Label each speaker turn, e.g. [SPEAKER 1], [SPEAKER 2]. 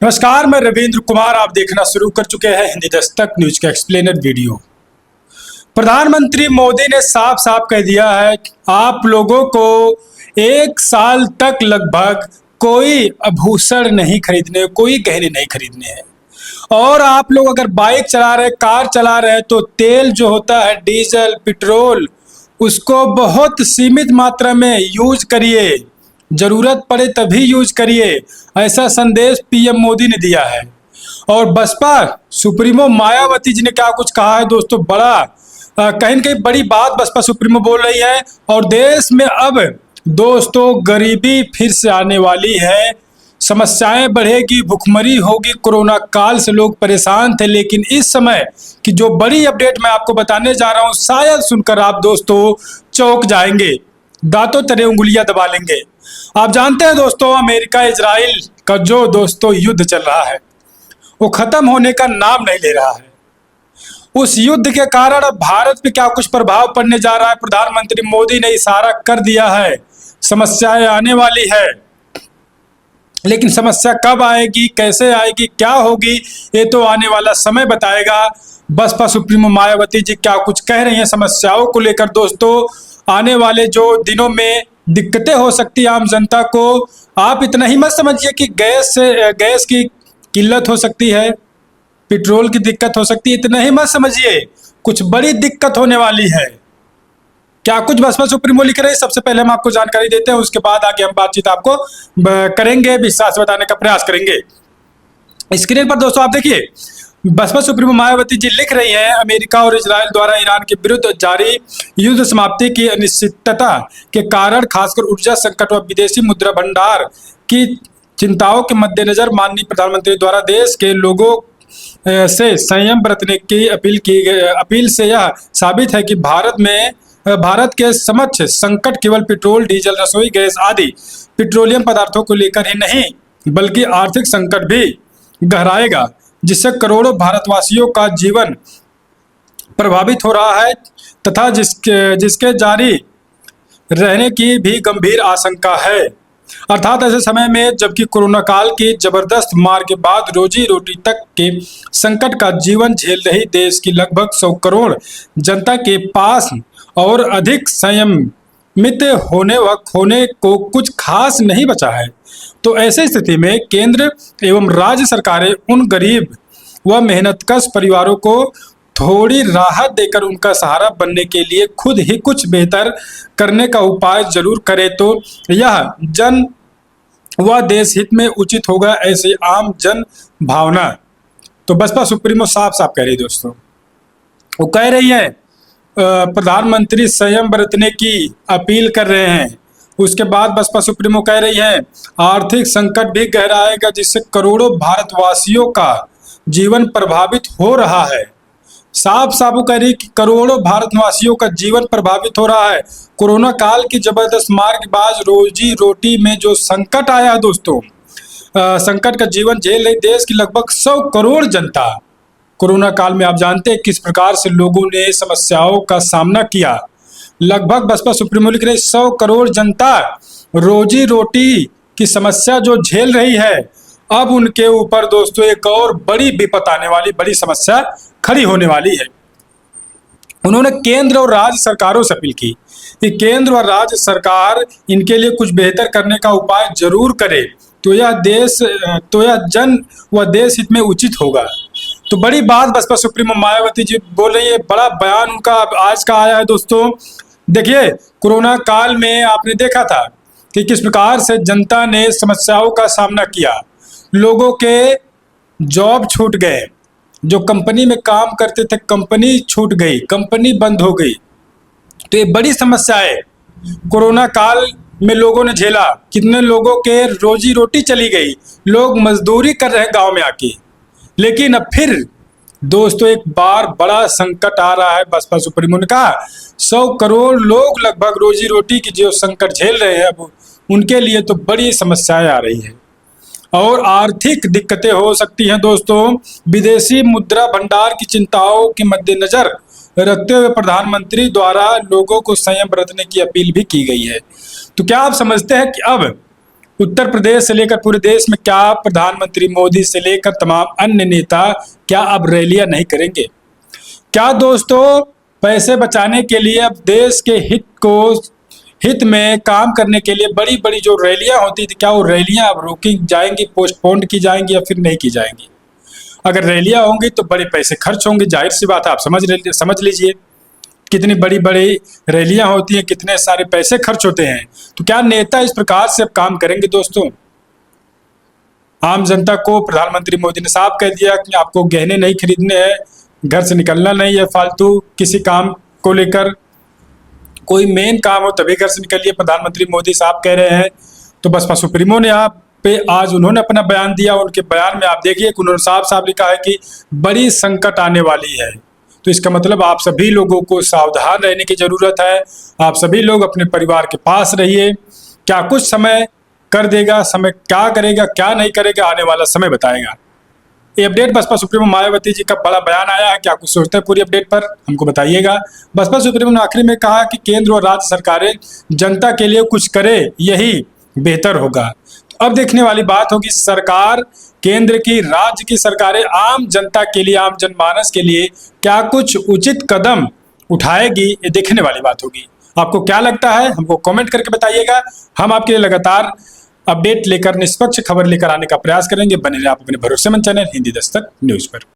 [SPEAKER 1] नमस्कार, मैं रविंद्र कुमार। आप देखना शुरू कर चुके हैं हिंदी दस्तक न्यूज का एक्सप्लेनर वीडियो। प्रधानमंत्री मोदी ने साफ साफ कह दिया है कि आप लोगों को 1 साल तक लगभग कोई आभूषण नहीं खरीदने, कोई गहने नहीं खरीदने हैं। और आप लोग अगर बाइक चला रहे, कार चला रहे, तो तेल जो होता है, डीजल, पेट्रोल, उसको बहुत सीमित मात्रा में यूज करिए, जरूरत पड़े तभी यूज करिए। ऐसा संदेश पीएम मोदी ने दिया है। और बसपा सुप्रीमो मायावती जी ने क्या कुछ कहा है दोस्तों, बड़ा कहीं न कहीं बड़ी बात बसपा सुप्रीमो बोल रही है। और देश में अब दोस्तों गरीबी फिर से आने वाली है, समस्याएं बढ़ेगी, भुखमरी होगी। कोरोना काल से लोग परेशान थे, लेकिन इस समय की जो बड़ी अपडेट मैं आपको बताने जा रहा हूं, शायद सुनकर आप दोस्तों चौंक जाएंगे, दांतों तले उंगलियां दबा लेंगे। आप जानते हैं दोस्तों, अमेरिका इजराइल का जो दोस्तों युद्ध चल रहा है, वो खत्म होने का नाम नहीं ले रहा है। उस युद्ध के कारण अब भारत पे क्या कुछ प्रभाव पड़ने जा रहा है, प्रधानमंत्री मोदी ने इशारा कर दिया है। समस्याएं आने वाली है, लेकिन समस्या कब आएगी, कैसे आएगी, क्या होगी, ये तो आने वाला समय बताएगा। बसपा सुप्रीमो मायावती जी क्या कुछ कह रही हैं समस्याओं को लेकर दोस्तों। आने वाले जो दिनों में दिक्कतें हो सकती है आम जनता को। आप इतना ही मत समझिए कि गैस की किल्लत हो सकती है, पेट्रोल की दिक्कत हो सकती है, इतना ही मत समझिए। कुछ बड़ी दिक्कत होने वाली है। क्या कुछ बसपा सुप्रीमो लिख रहे हैं, सबसे पहले हम आपको जानकारी देते हैं, उसके बाद आगे हम बातचीत आपको करेंगे, विश्वास बताने का प्रयास करेंगे। स्क्रीन पर दोस्तों आप देखिए, बसपा सुप्रीमो मायावती जी लिख रही हैं, अमेरिका और इजराइल द्वारा ईरान के विरुद्ध जारी युद्ध समाप्ति की अनिश्चितता के कारण खासकर ऊर्जा संकट व विदेशी मुद्रा भंडार की चिंताओं के मद्देनजर माननीय प्रधानमंत्री द्वारा देश के लोगों से संयम बरतने की अपील से यह साबित है कि भारत के समक्ष संकट केवल पेट्रोल, डीजल, रसोई गैस आदि पेट्रोलियम पदार्थों को लेकर ही नहीं, बल्कि आर्थिक संकट भी गहराएगा, जिससे करोड़ों भारतवासियों का जीवन प्रभावित हो रहा है तथा जिसके जारी रहने की भी गंभीर आशंका है। अर्थात ऐसे समय में जबकि कोरोना काल की जबरदस्त मार के बाद रोजी रोटी तक के संकट का जीवन झेल रही देश की लगभग 100 करोड़ जनता के पास और अधिक संयमित होने को कुछ खास नहीं बचा है। तो ऐसी स्थिति में केंद्र एवं राज्य सरकारें उन गरीब व मेहनतकश परिवारों को थोड़ी राहत देकर उनका सहारा बनने के लिए खुद ही कुछ बेहतर करने का उपाय जरूर करे, तो यह जन व देश हित में उचित होगा, ऐसी आम जन भावना। तो बसपा सुप्रीमो साफ साफ कह रही दोस्तों, वो कह रही है प्रधानमंत्री संयम बरतने की अपील कर रहे हैं। उसके बाद बसपा सुप्रीमो कह रही है आर्थिक संकट भी गहराएगा, जिससे करोड़ों भारतवासियों का जीवन प्रभावित हो रहा है। साफ साफ कह रही कि करोड़ों भारतवासियों का जीवन प्रभावित हो रहा है। कोरोना काल की जबरदस्त मार के बाद रोजी रोटी में जो संकट आया दोस्तों, संकट का जीवन झेल रही देश की लगभग 100 करोड़ जनता। कोरोना काल में आप जानते हैं किस प्रकार से लोगों ने समस्याओं का सामना किया। लगभग बसपा सुप्रीमो लिख रहे 100 करोड़ जनता रोजी रोटी की समस्या जो झेल रही है, अब उनके ऊपर दोस्तों एक और बड़ी विपत आने वाली, बड़ी समस्या खड़ी होने वाली है। उन्होंने केंद्र और राज्य सरकारों से अपील की कि केंद्र और राज्य सरकार इनके लिए कुछ बेहतर करने का उपाय जरूर करे, तो यह जन व देश हित में उचित होगा। तो बड़ी बात बसपा सुप्रीमो मायावती जी बोल रही है, बड़ा बयान उनका आज का आया है दोस्तों। देखिए, कोरोना काल में आपने देखा था कि किस प्रकार से जनता ने समस्याओं का सामना किया। लोगों के जॉब छूट गए, जो कंपनी में काम करते थे कंपनी छूट गई, कंपनी बंद हो गई। तो ये बड़ी समस्या है कोरोना काल में लोगों ने झेला। कितने लोगों के रोजी रोटी चली गई, लोग मजदूरी कर रहे हैं गांव में आके। लेकिन अब फिर दोस्तों एक बार बड़ा संकट आ रहा है। बसपा सुप्रीमो ने कहा 100 करोड़ लोग लगभग रोजी रोटी की जो संकट झेल रहे हैं, अब उनके लिए तो बड़ी समस्याएं आ रही है और आर्थिक दिक्कतें हो सकती हैं दोस्तों। विदेशी मुद्रा भंडार की चिंताओं के मद्देनजर रखते हुए प्रधानमंत्री द्वारा लोगों को संयम बरतने की अपील भी की गई है। तो क्या आप समझते हैं कि अब उत्तर प्रदेश से लेकर पूरे देश में क्या प्रधानमंत्री मोदी से लेकर तमाम अन्य नेता क्या अब रैलियां नहीं करेंगे? क्या दोस्तों पैसे बचाने के लिए अब देश के हित में काम करने के लिए बड़ी बड़ी जो रैलियां होती थी, क्या वो रैलियां अब रोकी जाएंगी, पोस्टपोन की जाएंगी या फिर नहीं की जाएंगी? अगर रैलियां होंगी तो बड़े पैसे खर्च होंगे, जाहिर सी बात है। आप समझ लीजिए कितनी बड़ी बड़ी रैलियां होती हैं, कितने सारे पैसे खर्च होते हैं। तो क्या नेता इस प्रकार से अब काम करेंगे? दोस्तों, आम जनता को प्रधानमंत्री मोदी ने साफ कह दिया कि आपको गहने नहीं खरीदने हैं, घर से निकलना नहीं है फालतू किसी काम को लेकर। कोई मेन काम हो तभी घर से निकलिए, प्रधानमंत्री मोदी साहब कह रहे हैं। तो बसपा सुप्रीमो ने आप पे आज उन्होंने अपना बयान दिया। उनके बयान में आप देखिए कि उन्होंने साफ साफ लिखा है कि बड़ी संकट आने वाली है। तो इसका मतलब आप सभी लोगों को सावधान रहने की जरूरत है। आप सभी लोग अपने परिवार के पास रहिए। क्या कुछ समय कर देगा, समय क्या करेगा क्या नहीं करेगा, आने वाला समय बताएगा। ये अपडेट बसपा सुप्रीमो मायावती जी का बड़ा बयान आया है। क्या कुछ सोचते हैं पूरी अपडेट पर, हमको बताइएगा। बसपा सुप्रीमो ने आखिरी में कहा कि केंद्र और राज्य सरकारें जनता के लिए कुछ करे, यही बेहतर होगा। तो अब देखने वाली बात होगी, सरकार केंद्र की, राज्य की सरकारें आम जनता के लिए, आम जनमानस के लिए क्या कुछ उचित कदम उठाएगी, ये देखने वाली बात होगी। आपको क्या लगता है हमको कमेंट करके बताइएगा। हम आपके लिए लगातार अपडेट लेकर, निष्पक्ष खबर लेकर आने का प्रयास करेंगे। बने रहिए आप अपने भरोसेमंद चैनल हिंदी दस्तक न्यूज पर।